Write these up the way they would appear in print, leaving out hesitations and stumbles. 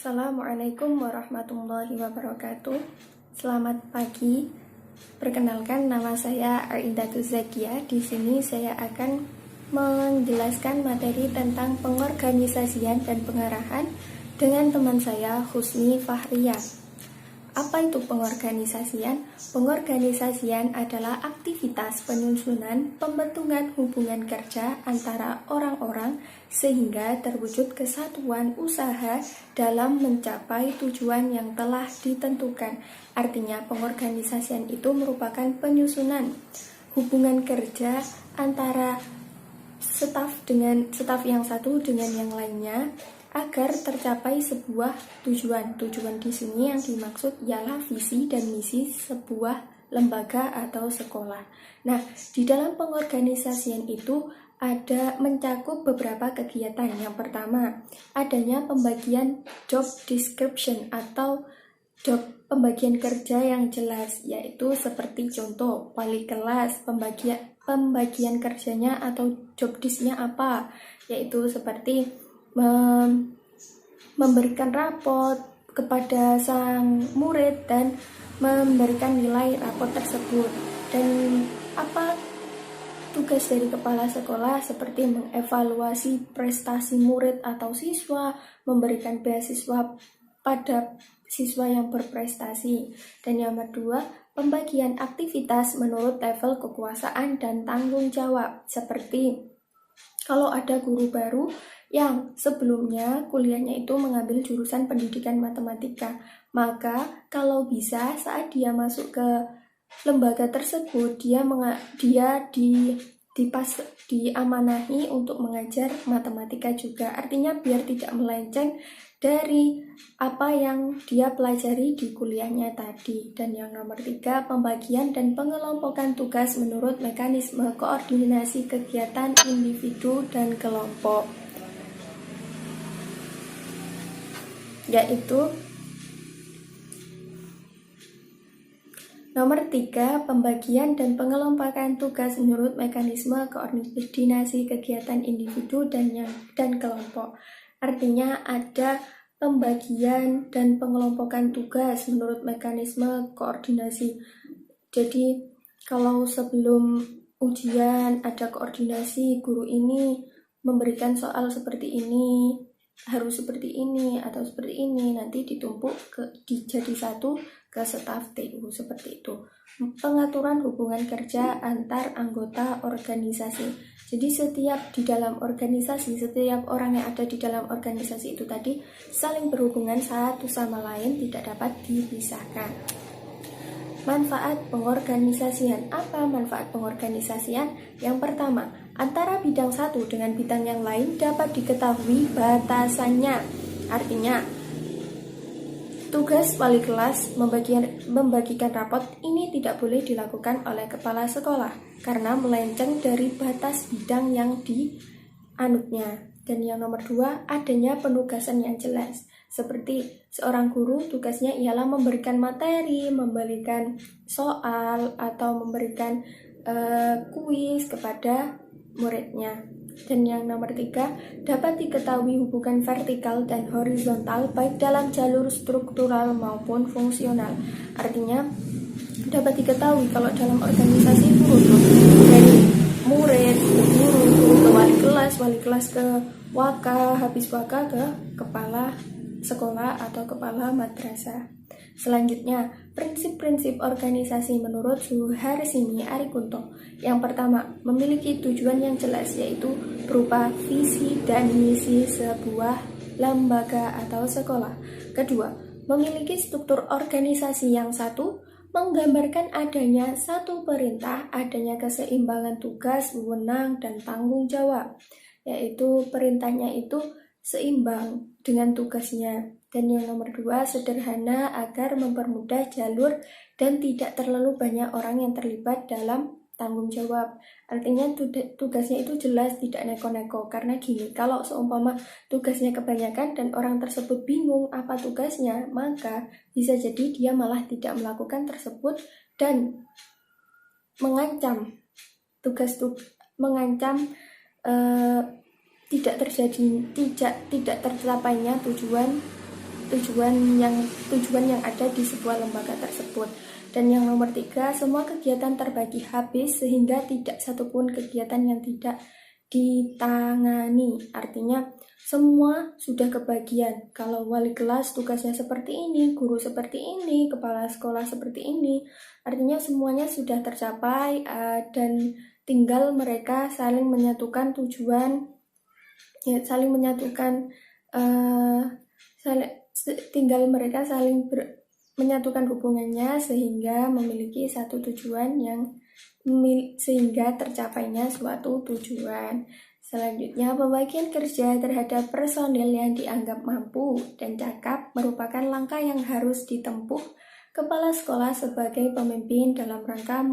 Assalamualaikum warahmatullahi wabarakatuh. Selamat pagi. Perkenalkan, nama saya Arindatul Zakia. Di sini saya akan menjelaskan materi tentang pengorganisasian dan pengarahan dengan teman saya Husni Fahriya. Apa itu pengorganisasian? Pengorganisasian adalah aktivitas penyusunan pembentukan hubungan kerja antara orang-orang sehingga terwujud kesatuan usaha dalam mencapai tujuan yang telah ditentukan. Artinya, pengorganisasian itu merupakan penyusunan hubungan kerja antara staf yang satu dengan yang lainnya agar tercapai sebuah tujuan. Tujuan di sini yang dimaksud ialah visi dan misi sebuah lembaga atau sekolah. Nah, di dalam pengorganisasian itu ada mencakup beberapa kegiatan. Yang pertama, adanya pembagian job description atau pembagian kerja yang jelas, yaitu seperti contoh wali kelas, pembagian kerjanya atau job disk-nya apa, yaitu seperti memberikan rapot kepada sang murid dan memberikan nilai rapot tersebut. Dan apa tugas dari kepala sekolah seperti mengevaluasi prestasi murid atau siswa, memberikan beasiswa pada siswa yang berprestasi. Dan yang kedua, pembagian aktivitas menurut level kekuasaan dan tanggung jawab, seperti kalau ada guru baru yang sebelumnya kuliahnya itu mengambil jurusan pendidikan matematika, maka kalau bisa saat dia masuk ke lembaga tersebut, dia diamanahi untuk mengajar matematika juga. Artinya biar tidak melenceng dari apa yang dia pelajari di kuliahnya tadi. Dan yang nomor 3, pembagian dan pengelompokan tugas menurut mekanisme koordinasi kegiatan individu dan kelompok, yaitu nomor 3, pembagian dan pengelompokan tugas menurut mekanisme koordinasi kegiatan individu dan kelompok. Artinya ada pembagian dan pengelompokan tugas menurut mekanisme koordinasi. Jadi kalau sebelum ujian ada koordinasi, guru ini memberikan soal seperti ini, harus seperti ini atau seperti ini, nanti ditumpuk jadi satu ke staf TU, seperti itu. Pengaturan hubungan kerja antar anggota organisasi. Jadi setiap orang yang ada di dalam organisasi itu tadi saling berhubungan satu sama lain, tidak dapat dipisahkan. Manfaat pengorganisasian. Apa manfaat pengorganisasian? Yang pertama, antara bidang satu dengan bidang yang lain dapat diketahui batasannya. Artinya, tugas wali kelas membagikan rapot ini tidak boleh dilakukan oleh kepala sekolah karena melenceng dari batas bidang yang dianutnya. Dan yang nomor 2, adanya penugasan yang jelas. Seperti seorang guru tugasnya ialah memberikan materi, memberikan soal, atau memberikan kuis kepada muridnya. Dan yang nomor 3, dapat diketahui hubungan vertikal dan horizontal baik dalam jalur struktural maupun fungsional. Artinya dapat diketahui kalau dalam organisasi itu dari murid ke guru, guru ke wali kelas ke waka, habis waka ke kepala sekolah atau kepala madrasah. Selanjutnya, prinsip-prinsip organisasi menurut Suharsini Arikunto. Yang pertama, memiliki tujuan yang jelas, yaitu berupa visi dan misi sebuah lembaga atau sekolah. Kedua, memiliki struktur organisasi yang satu, menggambarkan adanya satu perintah, adanya keseimbangan tugas, wewenang, dan tanggung jawab, yaitu perintahnya itu seimbang dengan tugasnya. Dan yang nomor 2, sederhana agar mempermudah jalur dan tidak terlalu banyak orang yang terlibat dalam tanggung jawab. Artinya tugasnya itu jelas, tidak neko-neko. Karena gini, kalau seumpama tugasnya kebanyakan dan orang tersebut bingung apa tugasnya, maka bisa jadi dia malah tidak melakukan tersebut dan mengancam tidak tercapainya tujuan yang ada di sebuah lembaga tersebut. Dan yang nomor 3, semua kegiatan terbagi habis sehingga tidak satupun kegiatan yang tidak ditangani. Artinya semua sudah kebagian. Kalau wali kelas tugasnya seperti ini, guru seperti ini, kepala sekolah seperti ini, artinya semuanya sudah tercapai dan tinggal mereka saling menyatukan tujuan, ya, tinggal mereka saling menyatukan hubungannya sehingga memiliki satu tujuan sehingga tercapainya suatu tujuan. Selanjutnya, pembagian kerja terhadap personil yang dianggap mampu dan cakap merupakan langkah yang harus ditempuh kepala sekolah sebagai pemimpin dalam rangka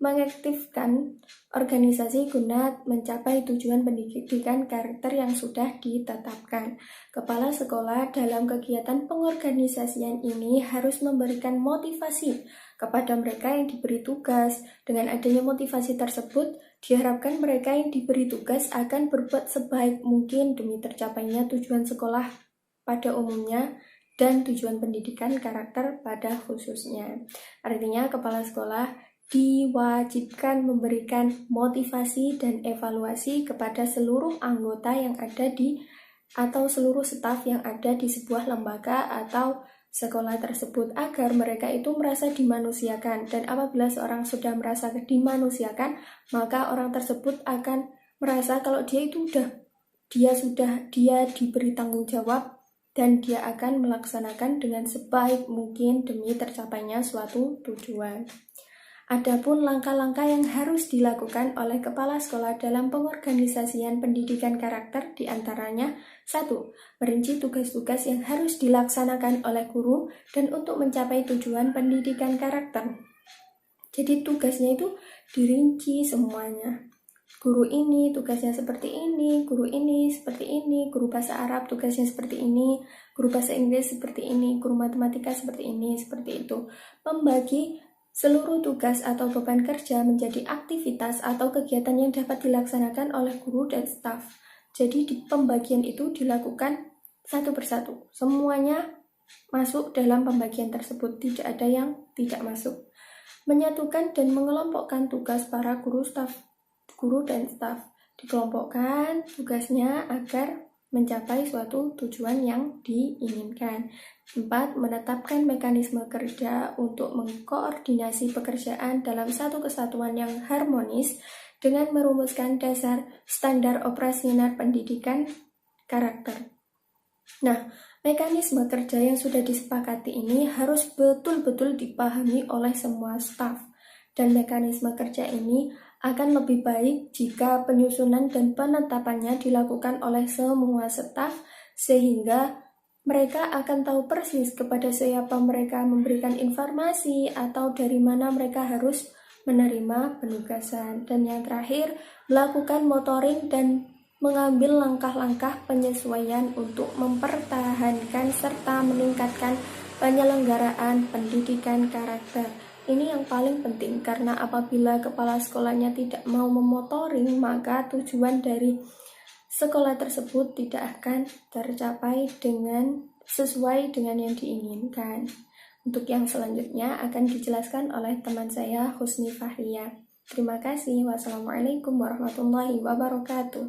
mengaktifkan organisasi guna mencapai tujuan pendidikan karakter yang sudah ditetapkan. Kepala sekolah dalam kegiatan pengorganisasian ini harus memberikan motivasi kepada mereka yang diberi tugas. Dengan adanya motivasi tersebut, diharapkan mereka yang diberi tugas akan berbuat sebaik mungkin demi tercapainya tujuan sekolah pada umumnya dan tujuan pendidikan karakter pada khususnya. Artinya, kepala sekolah diwajibkan memberikan motivasi dan evaluasi kepada seluruh anggota yang ada atau seluruh staf yang ada di sebuah lembaga atau sekolah tersebut agar mereka itu merasa dimanusiakan. Dan apabila seorang sudah merasa dimanusiakan, maka orang tersebut akan merasa kalau dia diberi tanggung jawab dan dia akan melaksanakan dengan sebaik mungkin demi tercapainya suatu tujuan. Adapun langkah-langkah yang harus dilakukan oleh kepala sekolah dalam pengorganisasian pendidikan karakter diantaranya 1. Merinci tugas-tugas yang harus dilaksanakan oleh guru dan untuk mencapai tujuan pendidikan karakter. Jadi tugasnya itu dirinci semuanya. Guru ini tugasnya seperti ini, guru ini seperti ini, guru bahasa Arab tugasnya seperti ini, guru bahasa Inggris seperti ini, guru matematika seperti ini, seperti itu. Membagi seluruh tugas atau beban kerja menjadi aktivitas atau kegiatan yang dapat dilaksanakan oleh guru dan staf. Jadi di pembagian itu dilakukan satu persatu. Semuanya masuk dalam pembagian tersebut, tidak ada yang tidak masuk. Menyatukan dan mengelompokkan tugas para guru dan staf. Dikelompokkan tugasnya agar mencapai suatu tujuan yang diinginkan. 4. Menetapkan mekanisme kerja untuk mengkoordinasi pekerjaan dalam satu kesatuan yang harmonis dengan merumuskan dasar standar operasional pendidikan karakter. Nah, mekanisme kerja yang sudah disepakati ini harus betul-betul dipahami oleh semua staf. Dan mekanisme kerja ini akan lebih baik jika penyusunan dan penetapannya dilakukan oleh semua staf sehingga mereka akan tahu persis kepada siapa mereka memberikan informasi atau dari mana mereka harus menerima penugasan. Dan yang terakhir, melakukan monitoring dan mengambil langkah-langkah penyesuaian untuk mempertahankan serta meningkatkan penyelenggaraan pendidikan karakter. Ini yang paling penting karena apabila kepala sekolahnya tidak mau memonitoring, maka tujuan dari sekolah tersebut tidak akan tercapai sesuai dengan yang diinginkan. Untuk yang selanjutnya akan dijelaskan oleh teman saya Husni Fahria. Terima kasih. Wassalamualaikum warahmatullahi wabarakatuh.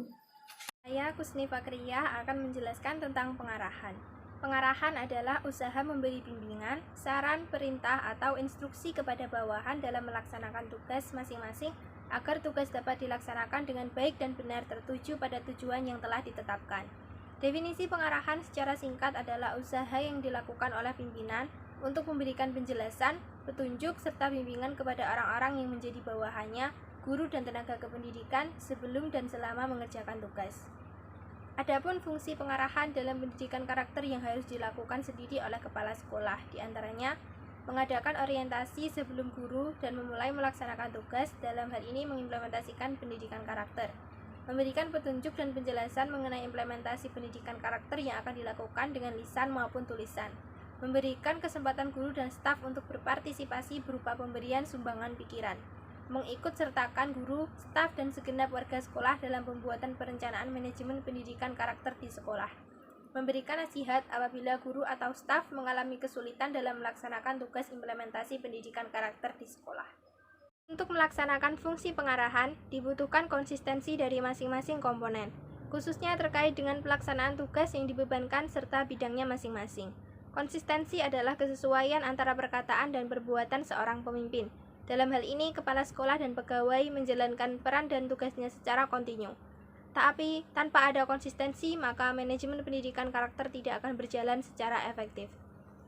Saya Husni Fahria akan menjelaskan tentang pengarahan. Pengarahan adalah usaha memberi bimbingan, saran, perintah, atau instruksi kepada bawahan dalam melaksanakan tugas masing-masing agar tugas dapat dilaksanakan dengan baik dan benar tertuju pada tujuan yang telah ditetapkan. Definisi pengarahan secara singkat adalah usaha yang dilakukan oleh pimpinan untuk memberikan penjelasan, petunjuk, serta bimbingan kepada orang-orang yang menjadi bawahannya, guru dan tenaga kependidikan sebelum dan selama mengerjakan tugas. Adapun fungsi pengarahan dalam pendidikan karakter yang harus dilakukan sendiri oleh kepala sekolah, diantaranya mengadakan orientasi sebelum guru dan memulai melaksanakan tugas, dalam hal ini mengimplementasikan pendidikan karakter, memberikan petunjuk dan penjelasan mengenai implementasi pendidikan karakter yang akan dilakukan dengan lisan maupun tulisan, memberikan kesempatan guru dan staf untuk berpartisipasi berupa pemberian sumbangan pikiran, mengikut sertakan guru, staf, dan segenap warga sekolah dalam pembuatan perencanaan manajemen pendidikan karakter di sekolah, memberikan nasihat apabila guru atau staf mengalami kesulitan dalam melaksanakan tugas implementasi pendidikan karakter di sekolah. Untuk melaksanakan fungsi pengarahan, dibutuhkan konsistensi dari masing-masing komponen, khususnya terkait dengan pelaksanaan tugas yang dibebankan serta bidangnya masing-masing. Konsistensi adalah kesesuaian antara perkataan dan perbuatan seorang pemimpin. Dalam hal ini, kepala sekolah dan pegawai menjalankan peran dan tugasnya secara kontinu. Tapi, tanpa ada konsistensi, maka manajemen pendidikan karakter tidak akan berjalan secara efektif.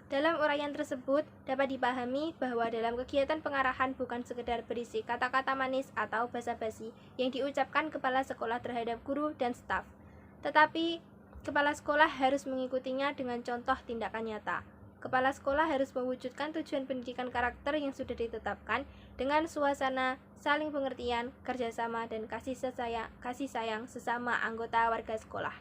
Dalam uraian tersebut, dapat dipahami bahwa dalam kegiatan pengarahan bukan sekedar berisi kata-kata manis atau basa-basi yang diucapkan kepala sekolah terhadap guru dan staf. Tetapi, kepala sekolah harus mengikutinya dengan contoh tindakan nyata. Kepala sekolah harus mewujudkan tujuan pendidikan karakter yang sudah ditetapkan dengan suasana saling pengertian, kerjasama, dan kasih sayang sesama anggota warga sekolah.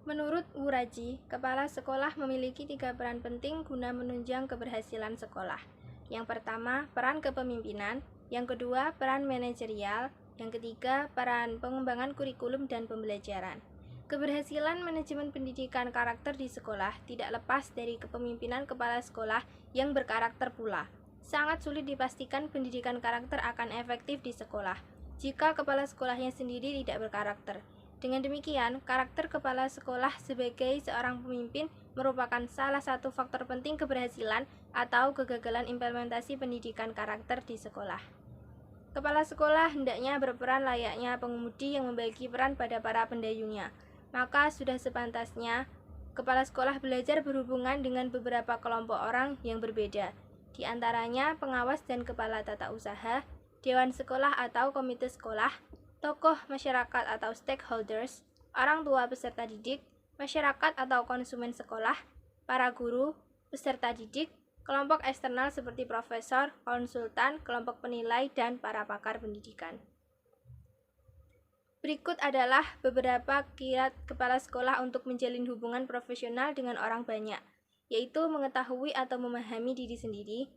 Menurut Wuraji, kepala sekolah memiliki 3 peran penting guna menunjang keberhasilan sekolah. Yang pertama, peran kepemimpinan. Yang kedua, peran manajerial. Yang ketiga, peran pengembangan kurikulum dan pembelajaran. Keberhasilan manajemen pendidikan karakter di sekolah tidak lepas dari kepemimpinan kepala sekolah yang berkarakter pula. Sangat sulit dipastikan pendidikan karakter akan efektif di sekolah jika kepala sekolahnya sendiri tidak berkarakter. Dengan demikian, karakter kepala sekolah sebagai seorang pemimpin merupakan salah satu faktor penting keberhasilan atau kegagalan implementasi pendidikan karakter di sekolah. Kepala sekolah hendaknya berperan layaknya pengemudi yang membagi peran pada para pendayungnya. Maka sudah sepantasnya kepala sekolah belajar berhubungan dengan beberapa kelompok orang yang berbeda, di antaranya pengawas dan kepala tata usaha, dewan sekolah atau komite sekolah, tokoh masyarakat atau stakeholders, orang tua peserta didik, masyarakat atau konsumen sekolah, para guru, peserta didik, kelompok eksternal seperti profesor, konsultan, kelompok penilai, dan para pakar pendidikan. Berikut adalah beberapa kiat kepala sekolah untuk menjalin hubungan profesional dengan orang banyak, yaitu mengetahui atau memahami diri sendiri,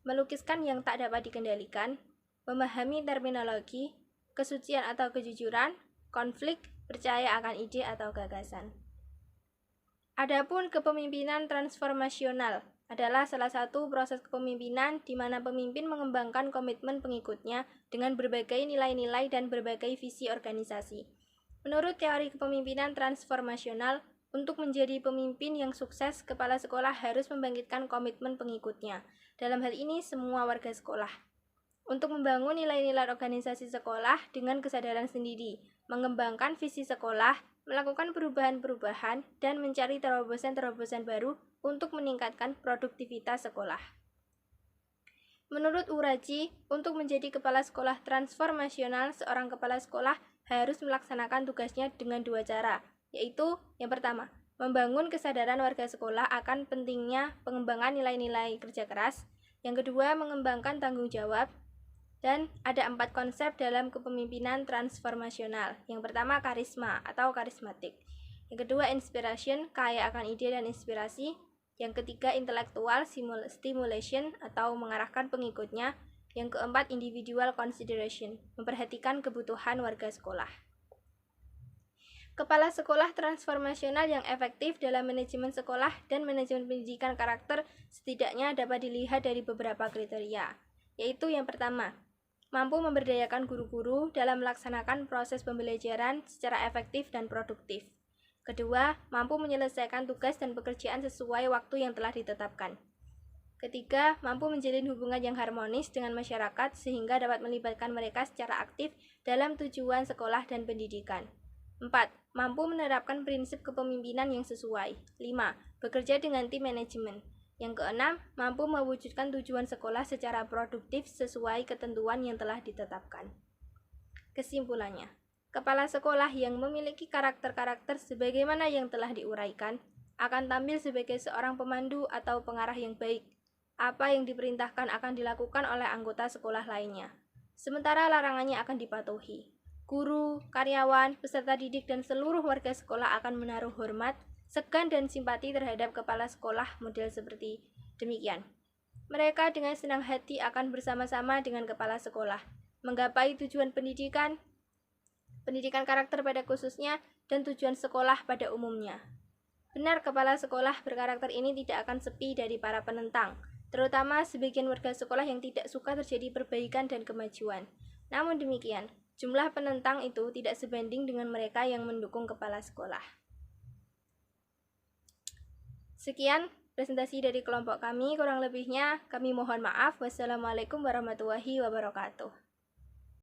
melukiskan yang tak dapat dikendalikan, memahami terminologi, kesucian atau kejujuran, konflik, percaya akan ide atau gagasan. Adapun kepemimpinan transformasional adalah salah satu proses kepemimpinan di mana pemimpin mengembangkan komitmen pengikutnya dengan berbagai nilai-nilai dan berbagai visi organisasi. Menurut teori kepemimpinan transformasional, untuk menjadi pemimpin yang sukses, kepala sekolah harus membangkitkan komitmen pengikutnya. Dalam hal ini, semua warga sekolah. Untuk membangun nilai-nilai organisasi sekolah dengan kesadaran sendiri, mengembangkan visi sekolah, melakukan perubahan-perubahan, dan mencari terobosan-terobosan baru untuk meningkatkan produktivitas sekolah. Menurut Wuraji, untuk menjadi kepala sekolah transformasional, seorang kepala sekolah harus melaksanakan tugasnya dengan 2 cara, yaitu yang pertama, membangun kesadaran warga sekolah akan pentingnya pengembangan nilai-nilai kerja keras, yang kedua, mengembangkan tanggung jawab. Dan ada 4 konsep dalam kepemimpinan transformasional. Yang pertama, karisma atau karismatik. Yang kedua, inspiration, kaya akan ide dan inspirasi. Yang ketiga, intellectual stimulation atau mengarahkan pengikutnya. Yang keempat, individual consideration, memperhatikan kebutuhan warga sekolah. Kepala sekolah transformasional yang efektif dalam manajemen sekolah dan manajemen pendidikan karakter setidaknya dapat dilihat dari beberapa kriteria, yaitu yang pertama, mampu memberdayakan guru-guru dalam melaksanakan proses pembelajaran secara efektif dan produktif. Kedua, mampu menyelesaikan tugas dan pekerjaan sesuai waktu yang telah ditetapkan. Ketiga, mampu menjalin hubungan yang harmonis dengan masyarakat sehingga dapat melibatkan mereka secara aktif dalam tujuan sekolah dan pendidikan. 4. Mampu menerapkan prinsip kepemimpinan yang sesuai. 5. Bekerja dengan tim manajemen. Yang keenam, mampu mewujudkan tujuan sekolah secara produktif sesuai ketentuan yang telah ditetapkan. Kesimpulannya, kepala sekolah yang memiliki karakter-karakter sebagaimana yang telah diuraikan akan tampil sebagai seorang pemandu atau pengarah yang baik. Apa yang diperintahkan akan dilakukan oleh anggota sekolah lainnya, sementara larangannya akan dipatuhi. Guru, karyawan, peserta didik, dan seluruh warga sekolah akan menaruh hormat, segan dan simpati terhadap kepala sekolah model seperti demikian. Mereka dengan senang hati akan bersama-sama dengan kepala sekolah, menggapai tujuan pendidikan pendidikan karakter pada khususnya, dan tujuan sekolah pada umumnya. Benar, kepala sekolah berkarakter ini tidak akan sepi dari para penentang, terutama sebagian warga sekolah yang tidak suka terjadi perbaikan dan kemajuan. Namun demikian, jumlah penentang itu tidak sebanding dengan mereka yang mendukung kepala sekolah. Sekian presentasi dari kelompok kami, kurang lebihnya kami mohon maaf. Wassalamualaikum warahmatullahi wabarakatuh.